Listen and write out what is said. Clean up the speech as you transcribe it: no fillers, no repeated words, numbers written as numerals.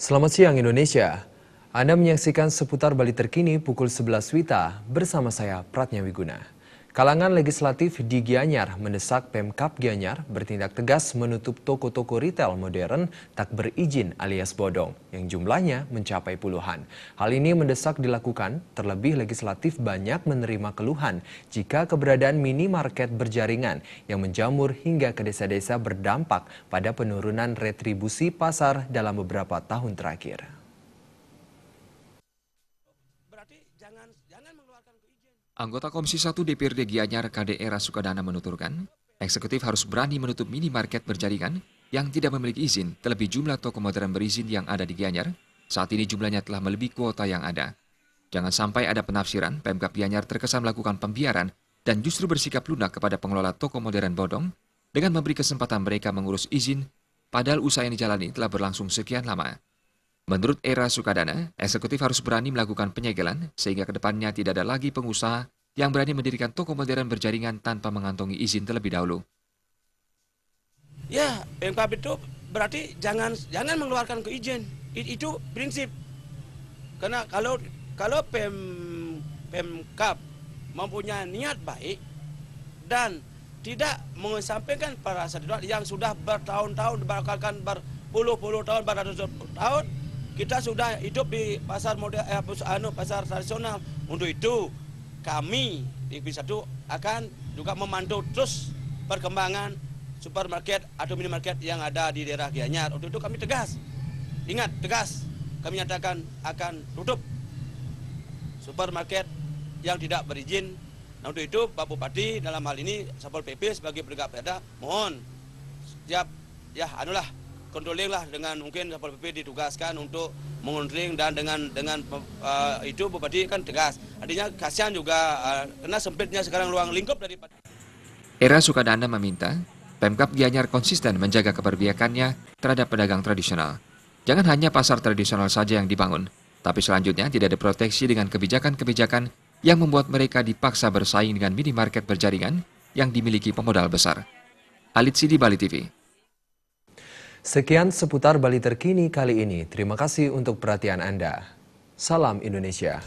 Selamat siang Indonesia. Anda menyaksikan seputar Bali terkini pukul 11 WITA bersama saya Pratnya Wiguna. Kalangan legislatif di Gianyar mendesak Pemkab Gianyar bertindak tegas menutup toko-toko retail modern tak berizin alias bodong yang jumlahnya mencapai puluhan. Hal ini mendesak dilakukan terlebih legislatif banyak menerima keluhan jika keberadaan minimarket berjaringan yang menjamur hingga ke desa-desa berdampak pada penurunan retribusi pasar dalam beberapa tahun terakhir. Anggota Komisi 1 DPRD Gianyar KD Era Sukadana menuturkan, eksekutif harus berani menutup minimarket berjaringan yang tidak memiliki izin, terlebih jumlah toko modern berizin yang ada di Gianyar. Saat ini jumlahnya telah melebihi kuota yang ada. Jangan sampai ada penafsiran Pemkab Gianyar terkesan melakukan pembiaran dan justru bersikap lunak kepada pengelola toko modern bodong dengan memberi kesempatan mereka mengurus izin, padahal usaha yang dijalani telah berlangsung sekian lama. Menurut Era Sukadana, eksekutif harus berani melakukan penyegelan sehingga kedepannya tidak ada lagi pengusaha yang berani mendirikan toko modern berjaringan tanpa mengantongi izin terlebih dahulu. Ya, Pemkab itu berarti jangan mengeluarkan izin. Itu prinsip. Karena kalau Pemkab mempunyai niat baik dan tidak mengesampingkan para sadar yang sudah bertahun-tahun, bahkan berpuluh-puluh tahun, beratus tahun, kita sudah hidup di pasar modern, pasar tradisional. Untuk itu kami di Komisi 1 akan juga memantau terus perkembangan supermarket atau minimarket yang ada di daerah Gianyar. Untuk itu kami tegas, ingat tegas, kami nyatakan akan tutup supermarket yang tidak berizin. Nah, untuk itu Pak Bupati dalam hal ini Satpol PP sebagai penegak perda mohon setiap controlling lah dengan mungkin Satpol PP ditugaskan untuk mengontrolling dan dengan itu Bupati kan tegas. Artinya kasihan juga karena sempitnya sekarang ruang lingkup daripada. Era Sukadana meminta Pemkab Gianyar konsisten menjaga keberpihakannya terhadap pedagang tradisional. Jangan hanya pasar tradisional saja yang dibangun, tapi selanjutnya tidak diproteksi dengan kebijakan-kebijakan yang membuat mereka dipaksa bersaing dengan minimarket berjaringan yang dimiliki pemodal besar. Alit Sidi, Bali TV. Sekian seputar Bali terkini kali ini. Terima kasih untuk perhatian Anda. Salam Indonesia.